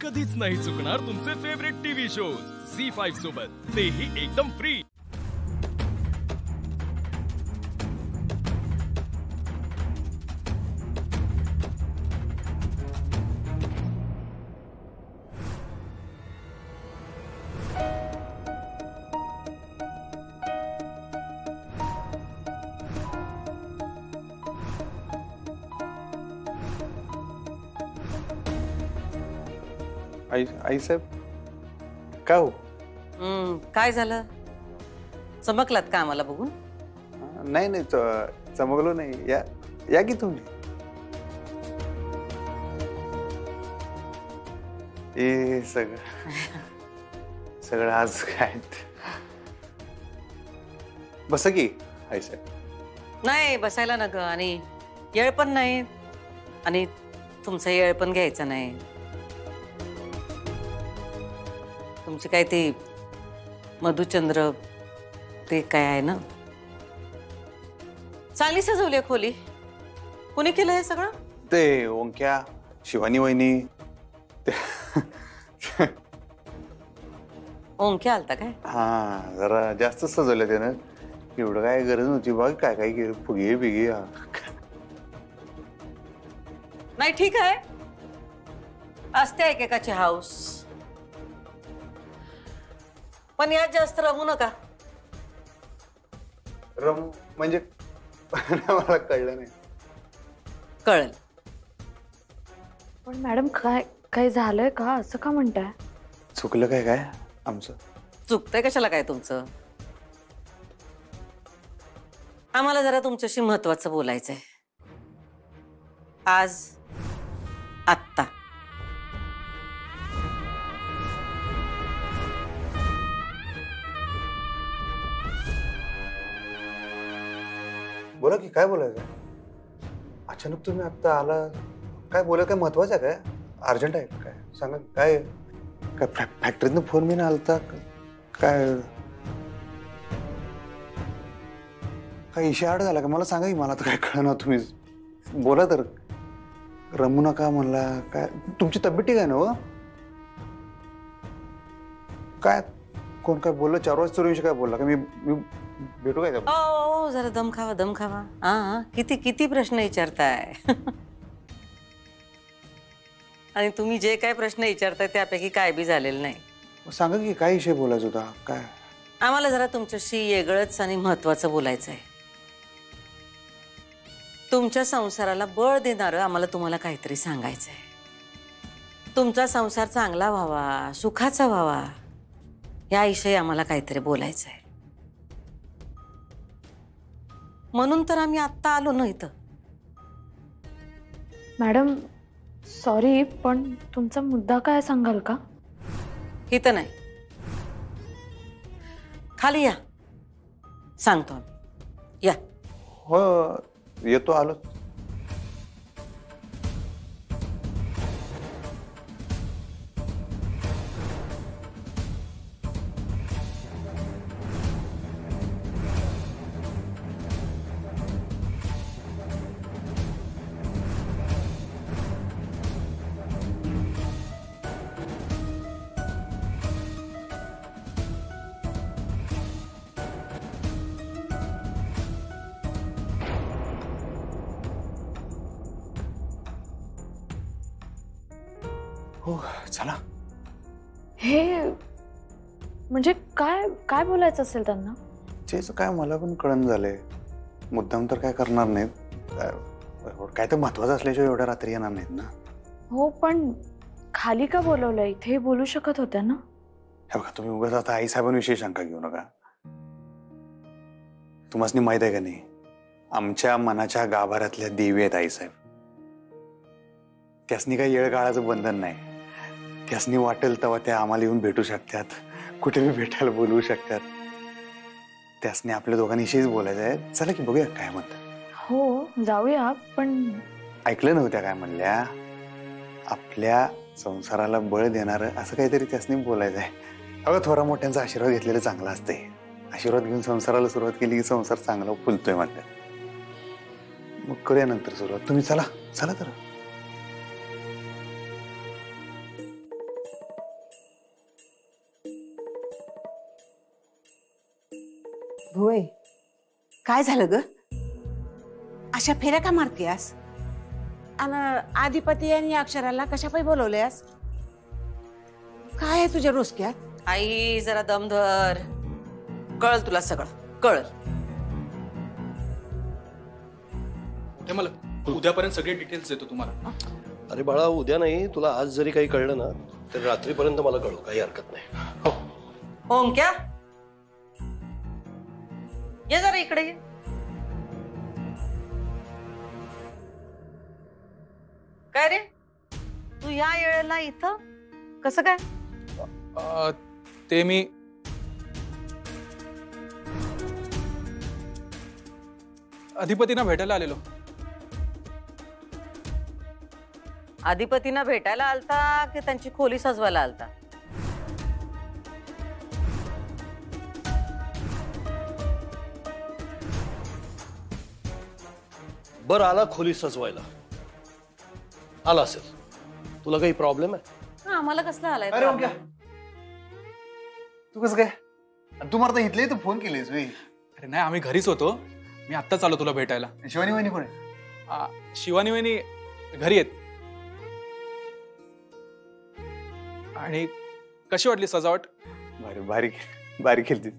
कधीच नाही चुकणार तुमचे फेवरेट टीव्ही शोज झी5 सोबत, तेही एकदम फ्री। आई साहेब काय हो? काय झालं? चमकलात का आम्हाला बघून? नाही नाही चमकलो नाही। या या की तुम्ही। हे सगळं आज काय? बस की आई साहेब। नाही बसायला नग, आणि येळ पण नाही, आणि तुमचा येळ पण घ्यायचा नाही। तुमची काय ती मधुचंद्र ते काय आहे ना, चांगली सजवली खोली। कुणी केलं हे सगळं? ते ओंक्या, शिवानी वहिनी। ओंक्या आलता काय? हा, जरा जास्त सजवलं त्यानं। एवढं काय गरज नव्हती बघ। काय काय केलं, फुगे बिगे। नाही ठीक आहे, असते एकेकाची हाऊस, पण यात जास्त रमू नका। रम म्हणजे मला कळलं नाही। कळलं पण मॅडम काय काय झालंय का? असं का म्हणताय? चुकलं काय काय आमचं? चुकतंय कशाला काय तुमचं? आम्हाला जरा तुमच्याशी महत्वाचं बोलायचंय। आज आत्ता बोला की, काय बोलायचं? अचानक तुम्ही आता आला, काय बोलाय? काय महत्वाचं आहे? काय अर्जंट आहे काय? सांगा काय? काय फॅक्टरीतनं फोन मी आलता काय? काय इशारा झाला का? मला सांगा की, मला तर काय कळना। तुम्ही बोला तर। रमू नका म्हणला काय? तुमची तब्येत ठीक आहे ना? काय कोण काय बोललं? 4 वाजता काय बोलला का? मी भेटू काय? ओ जरा दम खावा, दम खावा। हा, किती किती प्रश्न विचारताय। आणि तुम्ही जे काय प्रश्न विचारताय त्यापैकी काय बी झालेलं नाही। सांगा की, काय विषय बोलायचा होता? काय? आम्हाला जरा तुमच्याशी वेगळंच आणि महत्वाचं बोलायचं आहे। तुमच्या संसाराला बळ देणारं आम्हाला तुम्हाला काहीतरी सांगायचं आहे। तुमचा संसार चांगला व्हावा, सुखाचा व्हावा, याविषयी आम्हाला काहीतरी बोलायचं आहे। म्हणून तर आम्ही आत्ता आलो ना इथं। मॅडम सॉरी, पण तुमचा मुद्दा काय सांगाल का? इथं नाही, खाली या, सांगतो आम्ही। या। हो येतो, आलो। हो चला। हे म्हणजे काय काय बोलायचं असेल त्यांना? तेच काय मला पण कळण झालंय। मुद्दाम तर काय करणार नाहीत, काय तर महत्वाचं असल्याशिवाय एवढ्या रात्री येणार नाहीत ना। हो पण खाली का बोलवलं? इथे बोलू शकत होत्या ना। हे बघा, तुम्ही उगाच आता आई साहेबांविषयी शंका घेऊ नका। तुम्हाला माहित आहे का नाही, आमच्या मनाच्या गाभाऱ्यातल्या देवी आहेत आई साहेब। त्यासनी काही येळ काळाचं बंधन नाही। त्यासनी वाटेल तेव्हा त्या आम्हाला येऊन भेटू शकतात, कुठेही भेटायला बोलवू शकतात। त्यासनी आपल्या दोघांविषयीच बोलायचं आहे। चला की बघूया काय म्हणतात। हो जाऊया, पण ऐकलं नव्हत्या काय म्हणल्या? आपल्या संसाराला बळ देणार असं काहीतरी त्यासनी बोलायचं आहे। अगं थोरा मोठ्यांचा आशीर्वाद घेतलेला चांगला असते। आशीर्वाद घेऊन संसाराला सुरुवात केली की संसार चांगला फुलतोय म्हणतात। मग करूया नंतर सुरुवात। तुम्ही चला चला तर। होय, काय झालं ग? अशा फेऱ्या का मारतीयास? आणि आधिपती आणि अक्षराला कशा पायी बोलवल्यास? काय आहे तुझ्या रोसक्यात? आई जरा दम धर, कळल तुला सगळं कळल. हे मला उद्यापर्यंत सगळे डिटेल्स देतो तुम्हाला. अरे बाळा, उद्या नाही, तुला आज जरी काही कळलं ना तर रात्रीपर्यंत मला कळू, काही हरकत नाही. ओंक्या, ये जरा इकडे ये. काय रे, तू ह्या वेळेला इथं कसं काय? ते मी अधिपतींना भेटायला आलेलो. अधिपतींना भेटायला आलता की त्यांची खोली सजवायला आलता? बर, आला खोली सजवायला. आला असेल. तुला काही प्रॉब्लेम आहे? हा, आम्हाला कसला आलाय? अरे ओंक्या, तू कसं काय? आणि तू मला इथले तू फोन केलेस वे? अरे नाही, आम्ही घरीच होतो. मी आत्ताच आलो तुला भेटायला. शिवानी वहिनी कोण आहे? शिवानी वहिनी घरी आहेत. आणि कशी वाटली सजावट? भारी भारी भारी केली.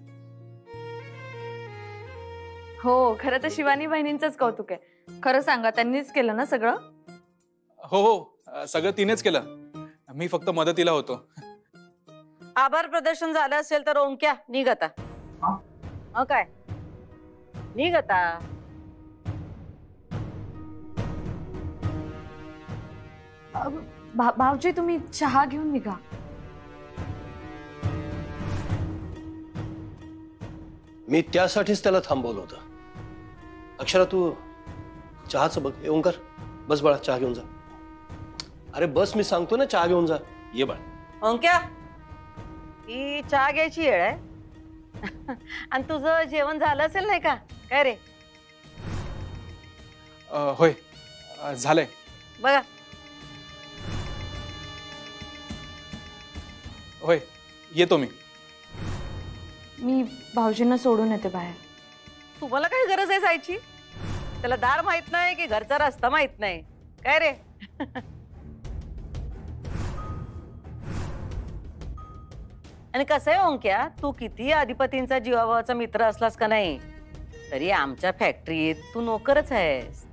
हो, खरं तर शिवानी बहिणींचंच कौतुक आहे. खरं सांगा, त्यांनीच केलं ना सगळं? हो हो, सगळं तिनेच केलं. मी फक्त मदतीला होतो. आभार प्रदर्शन झालं असेल तर ओंक्या निघ आता. काय निघ आता. भाऊजी, तुम्ही चहा घेऊन निघा. मी त्यासाठीच त्याला थांबवलं होतं. अक्षरा, तू चहाचं बघ. ये ओंकार, बस बाळा, चहा घेऊन जा. अरे बस, मी सांगतो ना, चहा घेऊन जा. ये बाळा. ओंक्या, ही चहा घ्यायची वेळ आहे. आणि तुझं जेवण झालं असेल नाही का? काय रे? होय, झालंय. बघा. होय, येतो मी. मी भाऊजींना सोडून येते बाहेर. तुम्हाला काय गरज आहे जायची? त्याला दार माहित नाही की घरचा रस्ता माहित नाही काय रे? आणि कसं आहे ओंक्या, तू किती अधिपतींचा जीवाभावाचा मित्र असलास का नाही तरी आमच्या फॅक्टरीत तू नोकरच आहेस.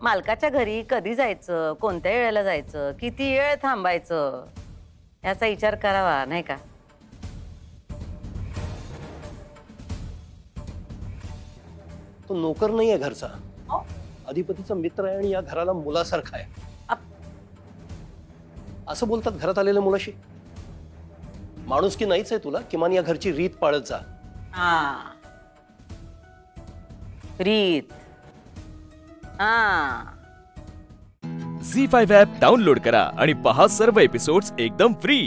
मालकाच्या घरी कधी जायचं, कोणत्या वेळेला जायचं, किती वेळ थांबायचं याचा विचार करावा नाही का? तो नोकर नाहीये घरचा, अधिपतीचा मित्र आहे आणि या घराला मुलासारखा आहे. असं बोलतात घरात आलेल्या मुलाशी. माणूस की नाहीच आहे तुला? किमान या घरची रीत पाळत जा. हा, रीत. हा. झी5 ॲप डाउनलोड करा आणि पहा सर्व एपिसोड्स एकदम फ्री.